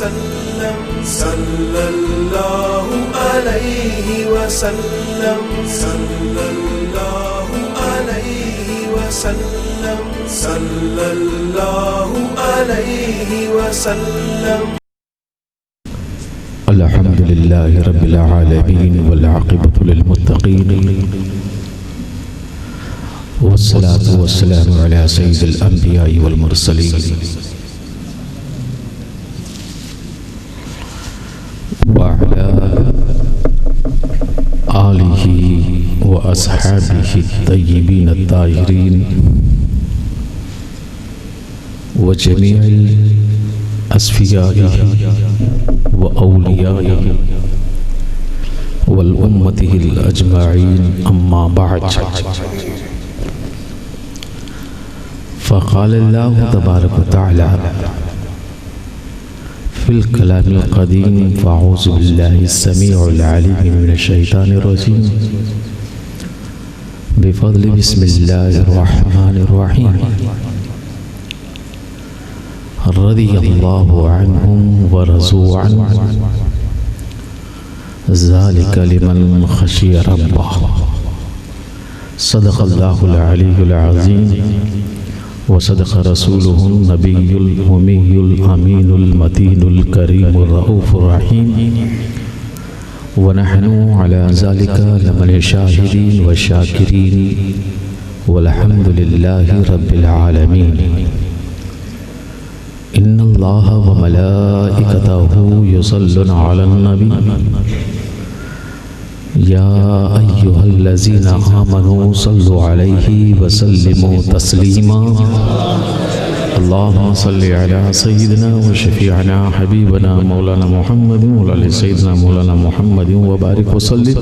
وسلم صلی اللہ علیہ وسلم صلی اللہ علیہ وسلم صلی اللہ علیہ وسلم. الحمد لله رب العالمين والعاقبة للمتقين والصلاة والسلام على سيد الأنبياء والمرسلين وعلى آله وأصحابه الطيبين الطاهرين وجميع أصفيائه وأوليائه والأمته الأجمعين. أما بعد، فقال الله تبارك وتعالى في الكلام القديم: فأعوذ بالله السميع العليم من الشيطان الرجيم، بفضل بسم الله الرحمن الرحيم. رضي الله عنهم ورضوا عنه ذلك لمن خشي ربه. صدق الله العلي العظيم وصدق رسوله النبي الأمي الأمين المتين الكريم الرؤوف الرحيم. ونحن على ذلك لمن الشاهدين والشاكرين والحمد لله رب العالمين. إن الله وملائكته يصلون على النبي يا أيها الذين آمنوا صلوا عليه وسلموا تسليما. اللهم صل على سيدنا وشفيعنا حبيبنا مولانا محمد وعلى سيدنا مولانا محمد وبارك وسلم.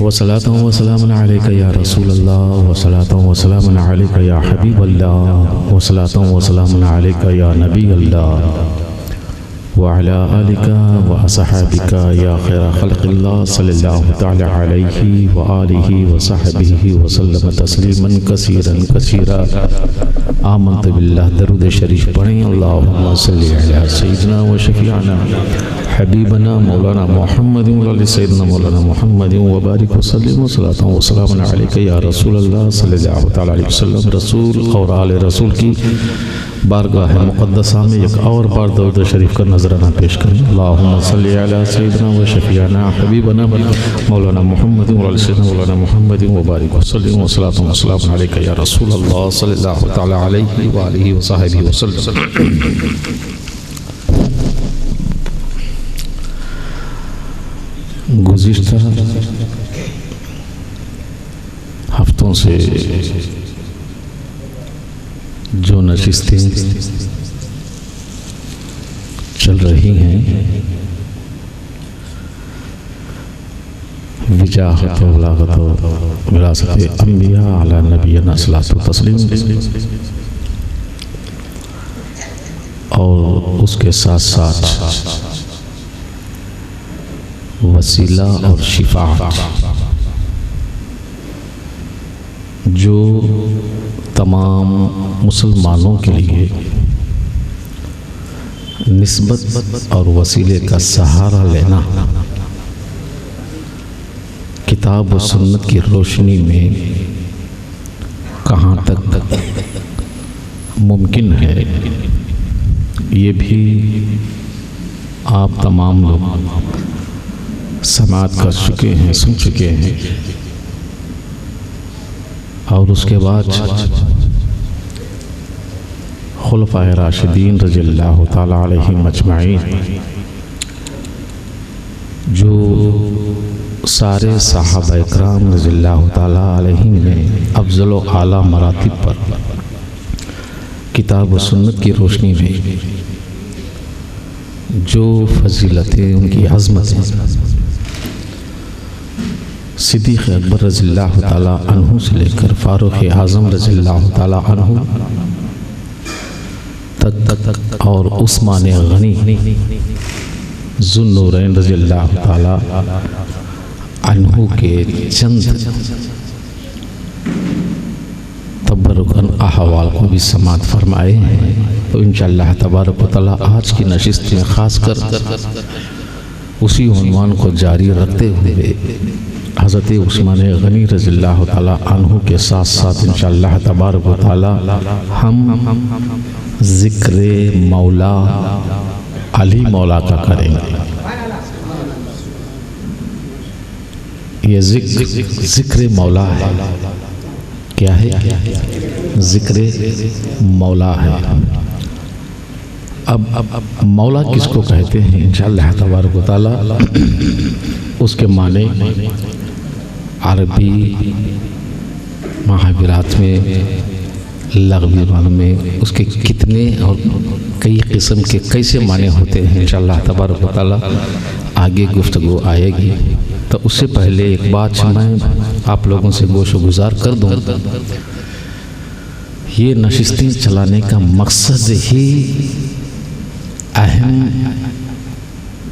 وصلاة وسلام عليك يا رسول الله، وصلاة وسلام عليك يا حبيب الله، وصلاة وسلام عليك يا نبي الله، وعلى آلك وأصحابك يا خير خلق الله صلى الله تعالى عليه وآله وصحبه وسلم تسليما كثيرا كثيرا. آمنت بالله. درود شریف پڑھیں. اللهم صل على سيدنا وشفيعنا حبيبنا مولانا محمد وعلى سيدنا مولانا محمد وبارك وسلم. وصلاة وسلام عليك يا رسول الله صلی اللہ تعالی علیہ وسلم. رسول اور آل رسول کی بارگاہ مقدسہ میں ایک اور بار درود شریف کا نذرانہ پیش کریں. اللہم صلی علی سیدنا و شفیعنا حبیبنا مولانا محمد وعلی سیدنا مولانا محمد وبارک وسلم. وصلاۃ وسلام علیک یا رسول اللہ صلی اللہ تعالی علیہ وآلہ وصحبہ وسلم. گزشتہ ہفتوں سے جو نشستیں چل رہی ہیں، وجاہت و بلاغت و وراثت انبیاء علی نبینا صلاۃ و تسلیم، اور اس کے ساتھ ساتھ وسیلہ اور شفاعت، جو تمام مسلمانوں کے لیے نسبت اور وسیلے کا سہارا لینا کتاب و سنت کی روشنی میں کہاں تک ممکن ہے، یہ بھی آپ تمام لوگ سماعت کر چکے ہیں، سن چکے ہیں. اور اس کے بعد خلفائے راشدین رضی اللہ تعالی علیہم اجمعین، جو سارے صحابہ اکرام رضی اللہ تعالی علیہم نے افضل و اعلیٰ مراتب پر کتاب و سنت کی روشنی میں جو فضیلتیں، ان کی عظمتیں، صدیق اکبر رضی اللہ تعالیٰ عنہ سے لے کر فاروق اعظم رضی اللہ تعالیٰ عنہ تک، اور عثمان غنی ذو النورین رضی اللہ تعالیٰ عنہ کے چند تبرکاً احوال کو بھی سماعت فرمائے ہیں۔ تو انشاءاللہ تبارک و تعالیٰ آج کی نشست میں خاص کر اسی عنوان کو جاری رکھتے ہوئے حضرت عثمان غنی رضی اللہ تعالیٰ عنہ کے ساتھ ساتھ انشاءاللہ تبارک و تعالیٰ ہم ذکر مولا علی مولا کا کریں گے۔ یہ ذکر مولا ہے، کیا ہے؟ ذکر مولا ہے۔ اب مولا کس کو کہتے ہیں؟ انشاءاللہ تبارک و تعالیٰ اس کے معنی عربی محاورات میں، لغوی معنی میں اس کے کتنے اور کئی قسم کے کیسے معنی ہوتے ہیں انشاءاللہ تبارک و تعالیٰ آگے گفتگو آئے گی۔ تو اس سے پہلے ایک بات میں آپ لوگوں سے گوش و گزار کر دوں، یہ نشستیں چلانے کا مقصد ہی اہم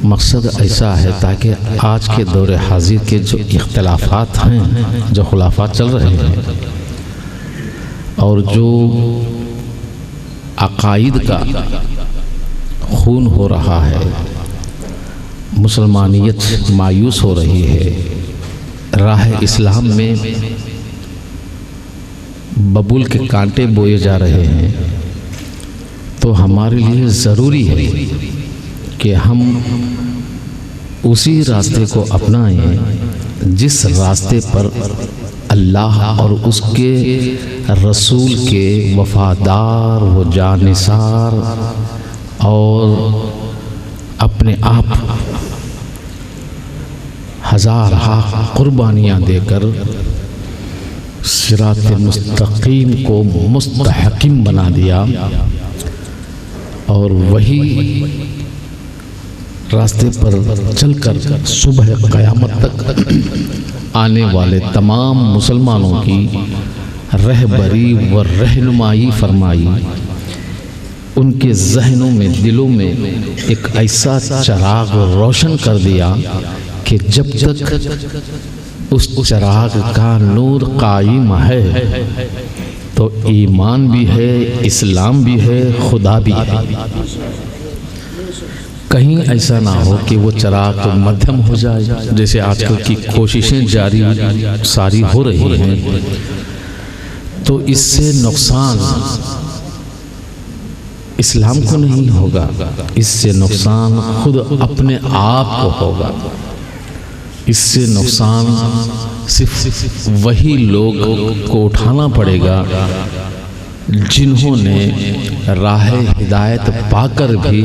مقصد ایسا ہے تاکہ آج کے دور حاضر کے جو اختلافات ہیں، جو خلافات چل رہے ہیں اور جو عقائد کا خون ہو رہا ہے، مسلمانیت مایوس ہو رہی ہے، راہ اسلام میں ببول کے کانٹے بوئے جا رہے ہیں، تو ہمارے لیے ضروری ہے کہ ہم اسی راستے کو اپنائیں جس راستے پر اللہ اور اس کے رسول کے وفادار و جانثار اور اپنے آپ ہزارہ قربانیاں دے کر صراط مستقیم کو مستحکم بنا دیا، اور وہی راستے پر چل کر صبح قیامت تک آنے والے تمام مسلمانوں کی رہبری و رہنمائی فرمائی، ان کے ذہنوں میں، دلوں میں ایک ایسا چراغ روشن کر دیا کہ جب تک اس چراغ کا نور قائم ہے تو ایمان بھی ہے، اسلام بھی ہے، خدا بھی ہے۔ کہیں ایسا نہ ہو کہ وہ چراغ مدھم ہو جائے، جیسے آج کل کی کوششیں جاری ساری ہو رہی ہیں، تو اس سے نقصان اسلام کو نہیں ہوگا، اس سے نقصان خود اپنے آپ کو ہوگا، اس سے نقصان صرف وہی لوگ کو اٹھانا پڑے گا جنہوں نے راہ ہدایت پا کر بھی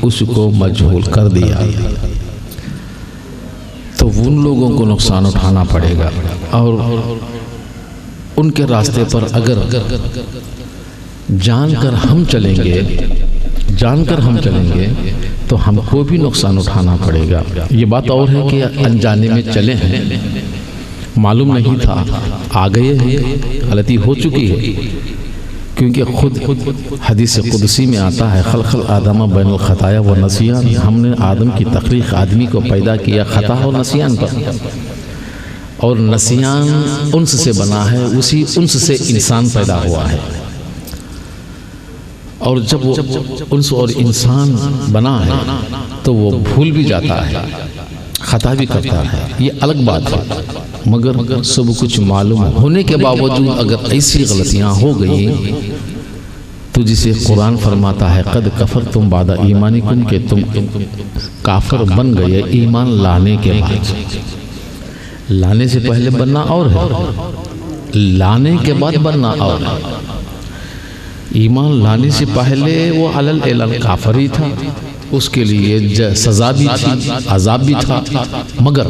اس کو مجہول کر دیا، تو ان لوگوں کو نقصان اٹھانا پڑے گا۔ اور ان کے راستے پر اگر جان کر ہم چلیں گے تو ہم کو بھی نقصان اٹھانا پڑے گا۔ یہ بات اور ہے کہ انجانے میں چلے ہیں، معلوم نہیں تھا، آ گئے ہیں، غلطی ہو چکی ہے، کیونکہ خود حدیث قدسی میں آتا ہے خلق الآدم بین الخطایا و نسیان، ہم نے آدم کی تخلیق آدمی کو پیدا کیا خطا اور نسیان پر، اور نسیان انس سے بنا ہے، اسی انس سے انسان پیدا ہوا ہے، اور جب وہ انس اور انسان بنا ہے تو وہ بھول بھی جاتا ہے، خطا بھی کرتا ہے، یہ الگ بات ہے، مگر سب کچھ معلوم ہونے کے باوجود اگر ایسی غلطیاں ہو گئیں تو جسے قرآن فرماتا ہے قد کفرتم بعد ایمانکم، کہ تم کافر بن گئے ایمان لانے کے بعد۔ لانے سے پہلے بننا اور ہے، لانے کے بعد بننا اور ہے۔ ایمان لانے سے پہلے وہ علل اعلان کافر ہی تھا، اس کے لیے سزا بھی تھی، عذاب بھی تھا، مگر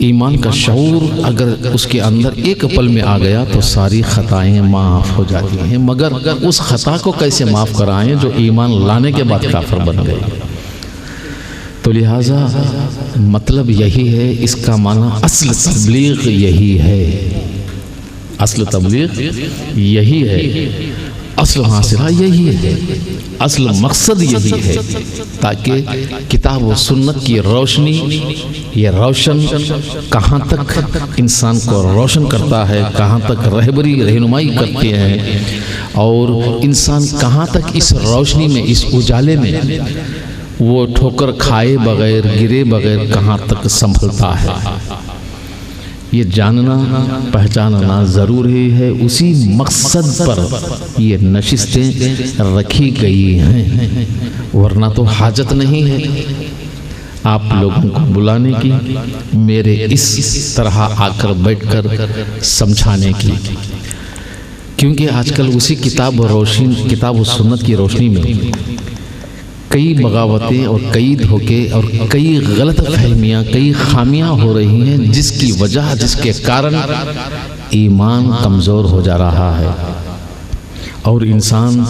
ایمان کا شعور اگر اس کے اندر ایک پل میں آ گیا تو ساری خطائیں معاف ہو جاتی ہیں، مگر اس خطا کو کیسے معاف کرائیں جو ایمان لانے کے بعد کافر بن گئے؟ تو لہٰذا مطلب یہی ہے، اس کا معنی اصل تبلیغ یہی ہے، اصل تبلیغ یہی ہے۔ اصل حاصلہ یہی ہے، اصل مقصد یہی ہے، تاکہ کتاب و سنت کی روشنی، یہ روشن کہاں تک انسان کو روشن کرتا ہے، کہاں تک رہنمائی کرتے ہیں، اور انسان کہاں تک اس روشنی میں، اس اجالے میں وہ ٹھوکر کھائے بغیر، گرے بغیر کہاں تک سنبھلتا ہے، یہ جاننا پہچاننا ضروری ہے۔ اسی مقصد پر یہ نشستیں رکھی گئی ہیں، ورنہ تو حاجت نہیں ہے آپ لوگوں کو بلانے کی، میرے اس طرح آ کر بیٹھ کر سمجھانے کی، کیونکہ آج کل اسی کتاب و سنت کی روشنی میں کئی بغاوتیں اور کئی دھوکے اور کئی غلط فہمیاں، کئی خامیاں ہو رہی ہیں، جس کی وجہ، جس کے کارن ایمان کمزور ہو جا رہا ہے، اور انسان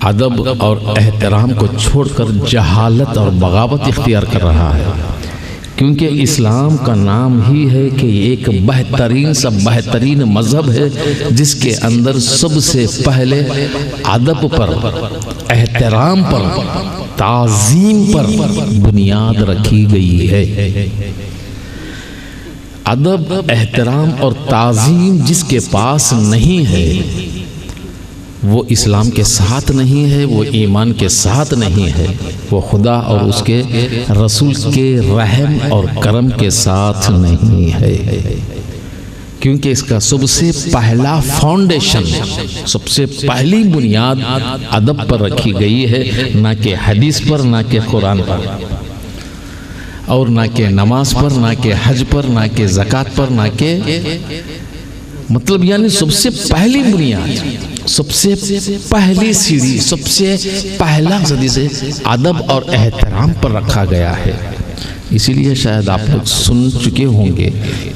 ادب اور احترام کو چھوڑ کر جہالت اور بغاوت اختیار کر رہا ہے، کیونکہ اسلام کا نام ہی ہے کہ ایک بہترین مذہب ہے، جس کے اندر سب سے پہلے ادب پر، احترام پر، تعظیم پر بنیاد رکھی گئی ہے۔ ادب، احترام اور تعظیم جس کے پاس نہیں ہے، وہ اسلام کے ساتھ نہیں ہے، وہ ایمان کے ساتھ نہیں ہے، وہ خدا اور اس کے رسول کے رحم اور کرم کے ساتھ نہیں ہے، کیونکہ اس کا سب سے پہلا فاؤنڈیشن، سب سے پہلی بنیاد ادب پر رکھی گئی ہے، نہ کہ حدیث پر، نہ کہ قرآن پر، اور نہ کہ نماز پر، نہ کہ حج پر، نہ کہ زکوٰۃ پر، نہ کہ مطلب یعنی سب سے پہلی بنیاد، سب سے پہلی سیڑھی، سب سے پہلا صدی سے ادب اور احترام پر رکھا گیا ہے۔ اسی لیے شاید آپ لوگ سن چکے ہوں گے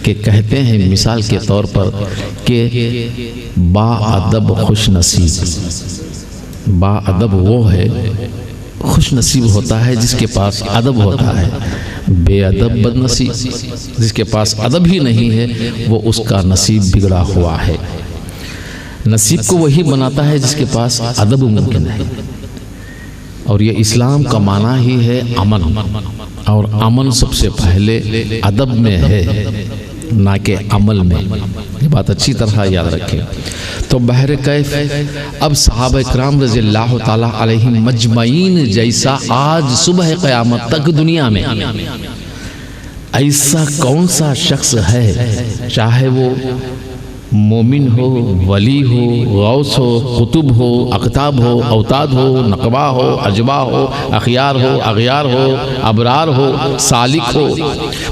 کہ کہتے ہیں مثال کے طور پر کہ با ادب خوش نصیب، با ادب وہ ہے، خوش نصیب ہوتا ہے جس کے پاس ادب ہوتا ہے، بے ادب بد نصیب، جس کے پاس ادب ہی نہیں ہے وہ اس کا نصیب بگڑا ہوا ہے۔ نصیب کو وہی بناتا ہے جس کے پاس ادب ممکن ہے، اور یہ اسلام کا معنی ہی ہے امن، اور امن سب سے پہلے ادب میں ہے، نہ کہ عمل میں، یہ بات اچھی طرح یاد رکھیں۔ تو بہر کیف اب صحابہ کرام رضی اللہ تعالیٰ علیہ مجمعین جیسا آج صبح قیامت تک دنیا میں ایسا کون سا شخص ہے، چاہے وہ مومن ہو، ولی ہو، غوث ہو، قطب ہو، اقطاب ہو، اوتاد ہو، نقبہ ہو، اجبا ہو، اخیار ہو، اغیار ہو، ابرار ہو، سالک ہو،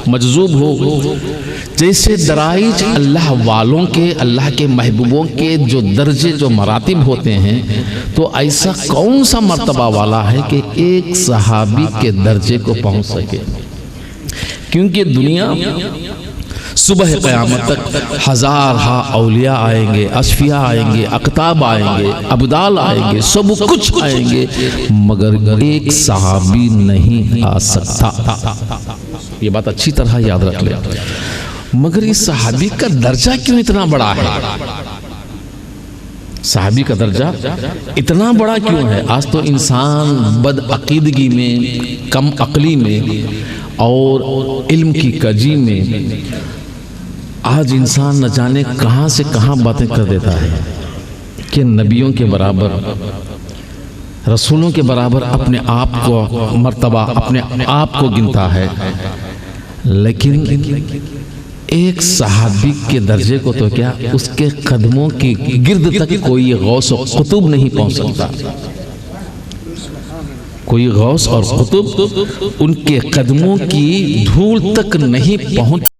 مجذوب ہو، جیسے درائج اللہ والوں کے، اللہ کے محبوبوں کے جو درجے، جو مراتب ہوتے ہیں، تو ایسا کون سا مرتبہ والا ہے کہ ایک صحابی کے درجے کو پہنچ سکے؟ کیونکہ دنیا صبح قیامت تک ہزارہا اولیاء آئیں گے، اصفیاء آئیں گے، اقطاب آئیں گے، ابدال آئیں گے، سب کچھ آئیں گے، مگر ایک صحابی نہیں آ سکتا۔ یہ بات اچھی طرح یاد رکھ لیں۔ مگر اس صحابی کا درجہ کیوں اتنا بڑا ہے؟ صحابی کا درجہ اتنا بڑا کیوں ہے؟ آج تو انسان بد عقیدگی میں، کم عقلی میں اور علم کی کجی میں آج انسان نہ جانے کہاں سے کہاں باتیں کر دیتا ہے کہ نبیوں کے برابر، رسولوں کے برابر اپنے آپ کو مرتبہ، اپنے آپ کو گنتا ہے، لیکن ایک صحابی کے درجے کو تو کیا، اس کے قدموں کی گرد تک کوئی غوث و قطب نہیں پہنچ سکتا۔ کوئی غوث اور قطب ان کے قدموں کی دھول تک نہیں پہنچ